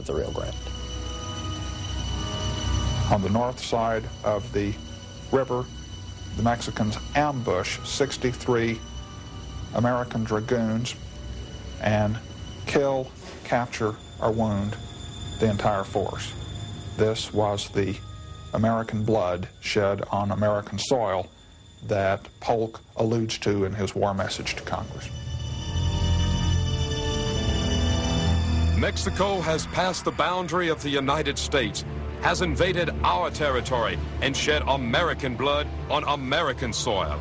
of the Rio Grande. On the north side of the river, the Mexicans ambush 63 American dragoons and kill, capture, or wound the entire force. This was the American blood shed on American soil that Polk alludes to in his war message to Congress. Mexico has passed the boundary of the United States, has invaded our territory, and shed American blood on American soil.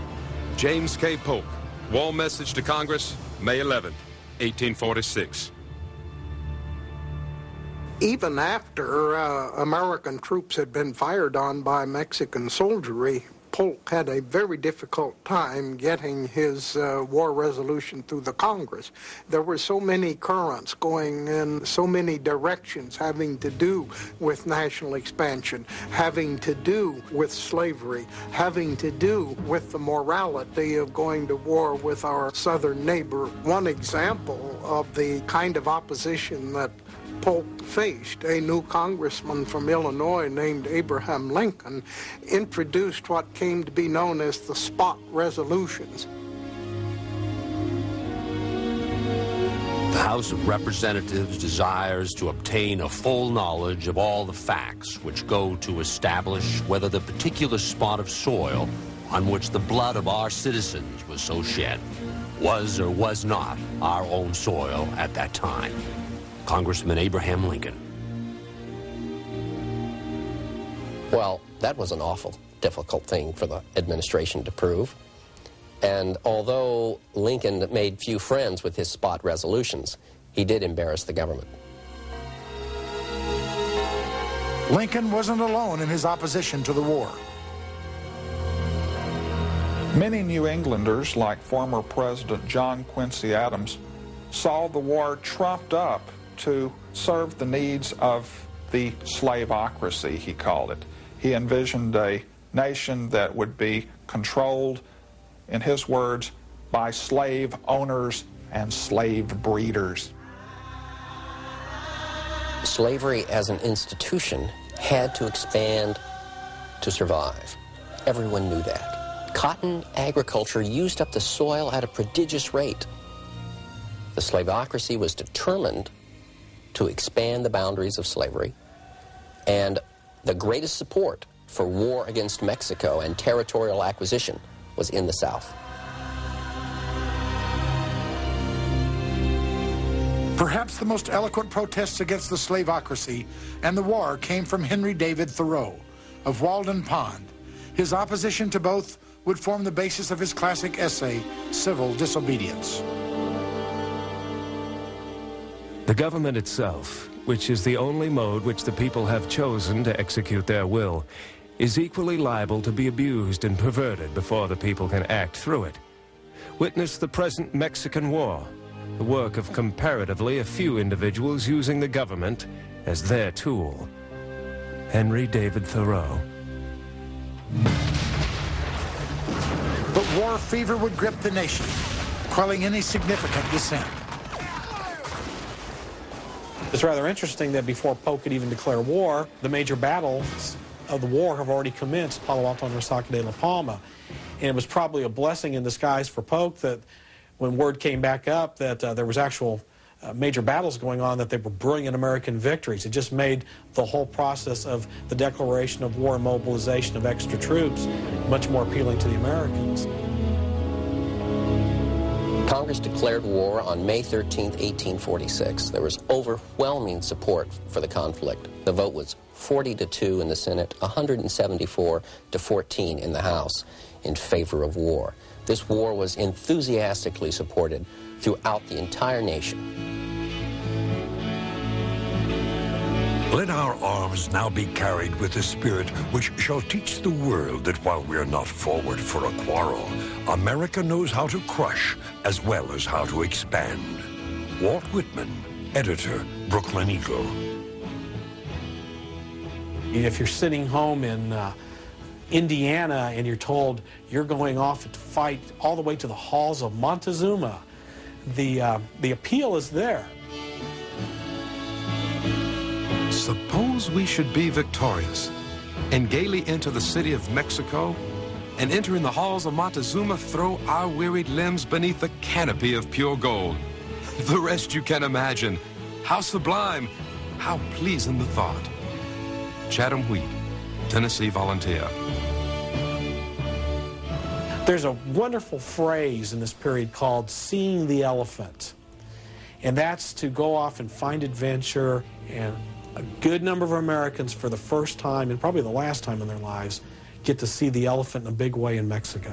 James K. Polk, War Message to Congress, May 11, 1846. Even after American troops had been fired on by Mexican soldiery, Polk had a very difficult time getting his war resolution through the Congress. There were so many currents going in so many directions, having to do with national expansion, having to do with slavery, having to do with the morality of going to war with our southern neighbor. One example of the kind of opposition that Polk faced, a new congressman from Illinois named Abraham Lincoln, introduced what came to be known as the spot resolutions. The House of Representatives desires to obtain a full knowledge of all the facts which go to establish whether the particular spot of soil on which the blood of our citizens was so shed was or was not our own soil at that time. Congressman Abraham Lincoln. Well, that was an awful difficult thing for the administration to prove. And although Lincoln made few friends with his spot resolutions, he did embarrass the government. Lincoln wasn't alone in his opposition to the war. Many New Englanders, like former President John Quincy Adams, saw the war trumped up to serve the needs of the slaveocracy, he called it. He envisioned a nation that would be controlled, in his words, by slave owners and slave breeders. Slavery as an institution had to expand to survive. Everyone knew that. Cotton agriculture used up the soil at a prodigious rate. The slaveocracy was determined to expand the boundaries of slavery, and the greatest support for war against Mexico and territorial acquisition was in the South. Perhaps the most eloquent protests against the slaveocracy and the war came from Henry David Thoreau of Walden Pond. His opposition to both would form the basis of his classic essay, Civil Disobedience. The government itself, which is the only mode which the people have chosen to execute their will, is equally liable to be abused and perverted before the people can act through it. Witness the present Mexican War, the work of comparatively a few individuals using the government as their tool. Henry David Thoreau. But war fever would grip the nation, quelling any significant dissent. It's rather interesting that before Polk could even declare war, the major battles of the war have already commenced, Palo Alto and Resaca de la Palma. And it was probably a blessing in disguise for Polk that when word came back up that there was actual major battles going on, that they were brilliant American victories. It just made the whole process of the declaration of war and mobilization of extra troops much more appealing to the Americans. Congress declared war on May 13, 1846. There was overwhelming support for the conflict. The vote was 40-2 in the Senate, 174-14 in the House in favor of war. This war was enthusiastically supported throughout the entire nation. Let our arms now be carried with the spirit which shall teach the world that while we are not forward for a quarrel, America knows how to crush as well as how to expand. Walt Whitman, editor, Brooklyn Eagle. If you're sitting home in Indiana and you're told you're going off to fight all the way to the halls of Montezuma, the appeal is there. Suppose we should be victorious and gaily enter the city of Mexico, and entering the halls of Montezuma, throw our wearied limbs beneath the canopy of pure gold. The rest you can imagine. How sublime, how pleasing the thought. Chatham Wheat, Tennessee Volunteer. There's a wonderful phrase in this period called seeing the elephant. And that's to go off and find adventure, and a good number of Americans for the first time, and probably the last time in their lives, get to see the elephant in a big way in Mexico.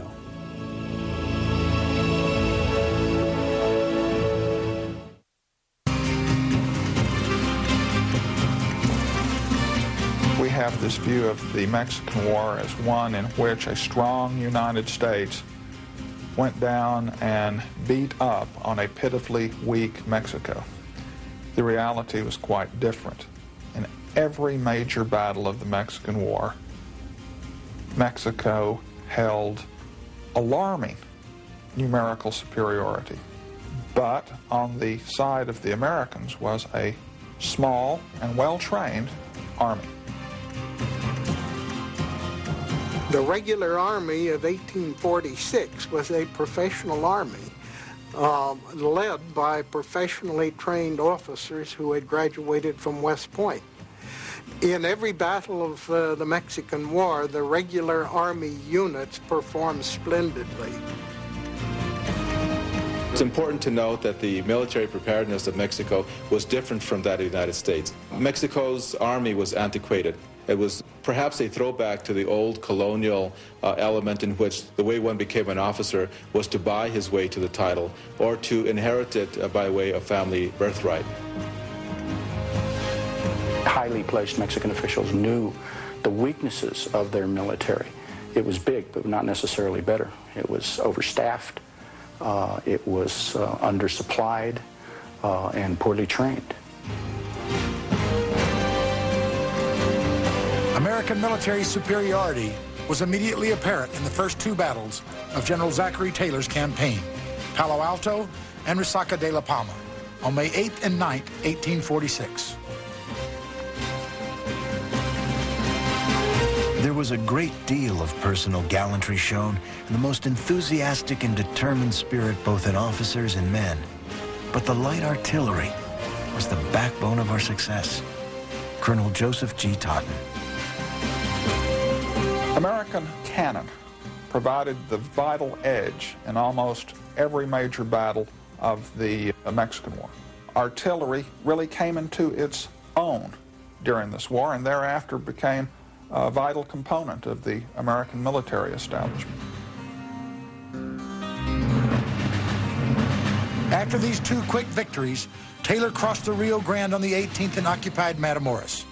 We have this view of the Mexican War as one in which a strong United States went down and beat up on a pitifully weak Mexico. The reality was quite different. In every major battle of the Mexican War, Mexico held alarming numerical superiority. But on the side of the Americans was a small and well-trained army. The regular army of 1846 was a professional army led by professionally trained officers who had graduated from West Point. In every battle of the Mexican War, the regular army units performed splendidly. It's important to note that the military preparedness of Mexico was different from that of the United States. Mexico's army was antiquated. It was perhaps a throwback to the old colonial element in which the way one became an officer was to buy his way to the title or to inherit it by way of family birthright. Highly placed Mexican officials knew the weaknesses of their military. It was big, but not necessarily better. It was overstaffed, it was undersupplied, and poorly trained. American military superiority was immediately apparent in the first two battles of General Zachary Taylor's campaign, Palo Alto and Resaca de la Palma, on May 8th and 9th, 1846. There was a great deal of personal gallantry shown and the most enthusiastic and determined spirit both in officers and men. But the light artillery was the backbone of our success. Colonel Joseph G. Totten. American cannon provided the vital edge in almost every major battle of the Mexican War. Artillery really came into its own during this war and thereafter became a vital component of the American military establishment. After these two quick victories, Taylor crossed the Rio Grande on the 18th and occupied Matamoros.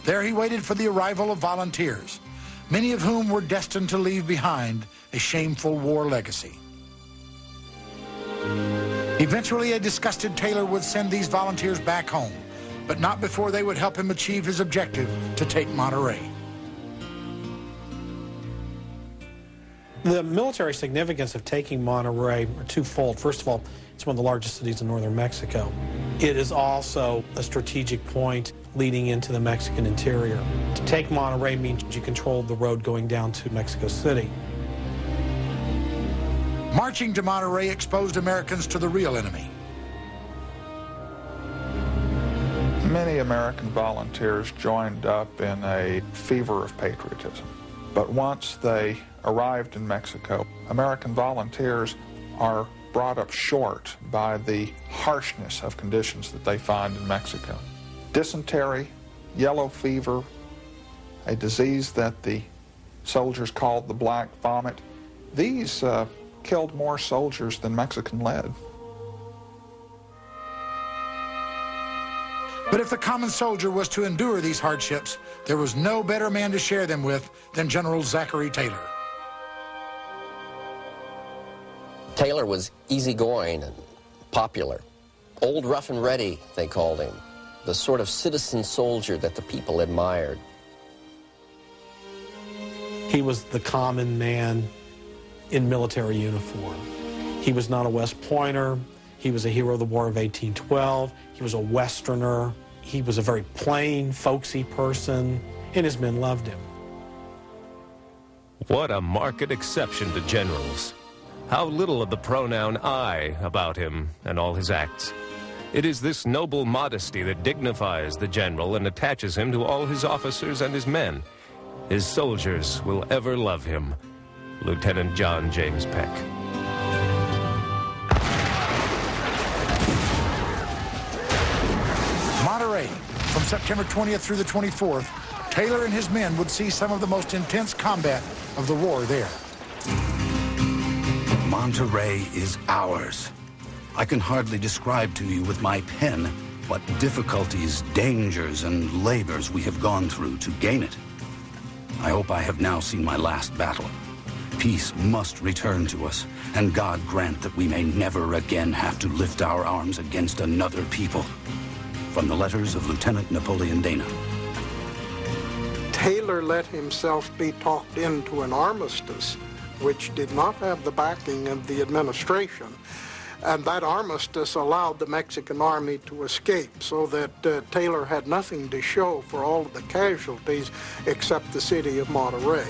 There he waited for the arrival of volunteers, many of whom were destined to leave behind a shameful war legacy. Eventually, a disgusted Taylor would send these volunteers back home, but not before they would help him achieve his objective to take Monterrey. The military significance of taking Monterrey are twofold. First of all, it's one of the largest cities in northern Mexico. It is also a strategic point leading into the Mexican interior. To take Monterrey means you controlled the road going down to Mexico City. Marching to Monterrey exposed Americans to the real enemy. Many American volunteers joined up in a fever of patriotism. But once they arrived in Mexico, American volunteers are brought up short by the harshness of conditions that they find in Mexico. Dysentery, yellow fever, a disease that the soldiers called the black vomit, these killed more soldiers than Mexican lead. But if the common soldier was to endure these hardships, there was no better man to share them with than General Zachary Taylor. Taylor was easygoing and popular. Old Rough and Ready, they called him. The sort of citizen soldier that the people admired. He was the common man in military uniform. He was not a West Pointer. He was a hero of the War of 1812. He was a Westerner. He was a very plain, folksy person, and his men loved him. What a marked exception to generals. How little of the pronoun I about him and all his acts. It is this noble modesty that dignifies the general and attaches him to all his officers and his men. His soldiers will ever love him. Lieutenant John James Peck. Monterey, from September 20th through the 24th, Taylor and his men would see some of the most intense combat of the war there. Monterey is ours. I can hardly describe to you with my pen what difficulties, dangers, and labors we have gone through to gain it. I hope I have now seen my last battle. Peace must return to us, and God grant that we may never again have to lift our arms against another people. From the letters of Lieutenant Napoleon Dana. Taylor let himself be talked into an armistice, which did not have the backing of the administration. And that armistice allowed the Mexican army to escape, so that Taylor had nothing to show for all of the casualties except the city of Monterey.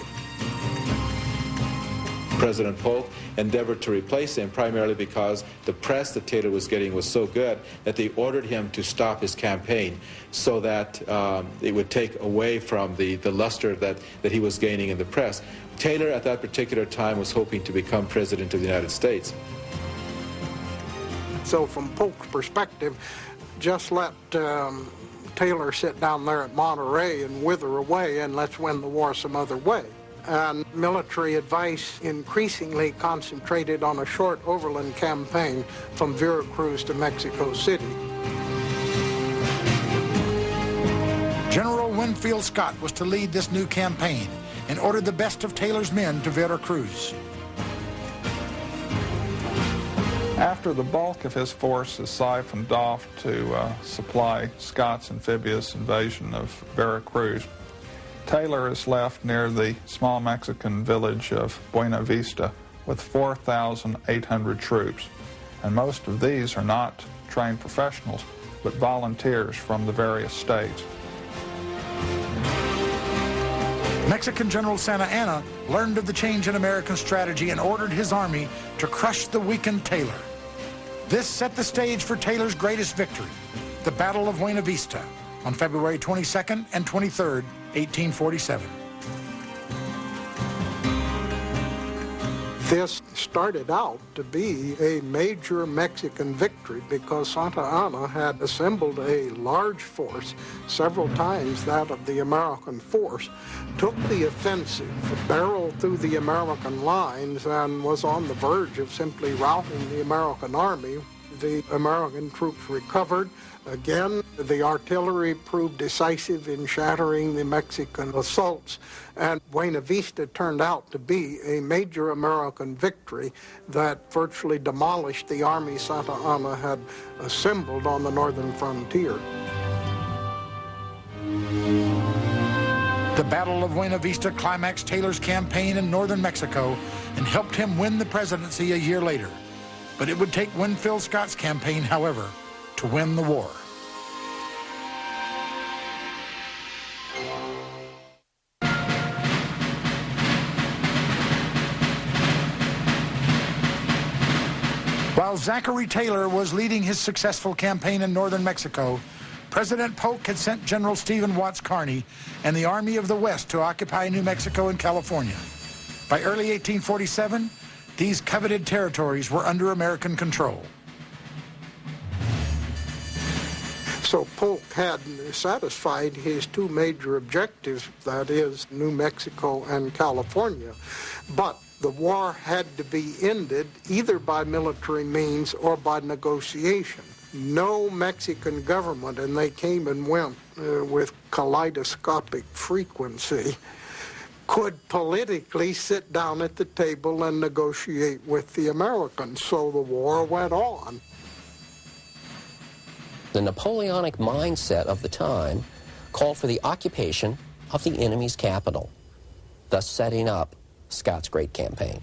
President Polk endeavored to replace him primarily because the press that Taylor was getting was so good that they ordered him to stop his campaign so that it would take away from the luster that he was gaining in the press. Taylor at that particular time was hoping to become President of the United States. So from Polk's perspective, just let Taylor sit down there at Monterey and wither away, and let's win the war some other way. And military advice increasingly concentrated on a short overland campaign from Veracruz to Mexico City. General Winfield Scott was to lead this new campaign and ordered the best of Taylor's men to Veracruz. After the bulk of his force is siphoned off to supply Scott's amphibious invasion of Veracruz, Taylor is left near the small Mexican village of Buena Vista with 4,800 troops, and most of these are not trained professionals, but volunteers from the various states. Mexican General Santa Anna learned of the change in American strategy and ordered his army to crush the weakened Taylor. This set the stage for Taylor's greatest victory, the Battle of Buena Vista, on February 22nd and 23rd, 1847. This started out to be a major Mexican victory because Santa Anna had assembled a large force, several times that of the American force, took the offensive, barreled through the American lines, and was on the verge of simply routing the American army. The American troops recovered. Again, the artillery proved decisive in shattering the Mexican assaults, and Buena Vista turned out to be a major American victory that virtually demolished the army Santa Anna had assembled on the northern frontier. The Battle of Buena Vista climaxed Taylor's campaign in northern Mexico and helped him win the presidency a year later. But it would take Winfield Scott's campaign, however, to win the war. While Zachary Taylor was leading his successful campaign in northern Mexico, President Polk had sent General Stephen Watts Kearny and the Army of the West to occupy New Mexico and California. By early 1847, these coveted territories were under American control. So Polk had satisfied his two major objectives, that is, New Mexico and California. But the war had to be ended either by military means or by negotiation. No Mexican government, and they came and went with kaleidoscopic frequency, could politically sit down at the table and negotiate with the Americans. So the war went on. The Napoleonic mindset of the time called for the occupation of the enemy's capital, thus setting up Scott's great campaign.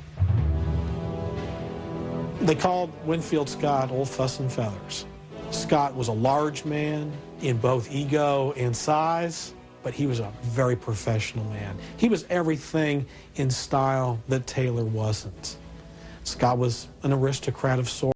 They called Winfield Scott Old Fuss and Feathers. Scott was a large man in both ego and size, but he was a very professional man. He was everything in style that Taylor wasn't. Scott was an aristocrat of sorts.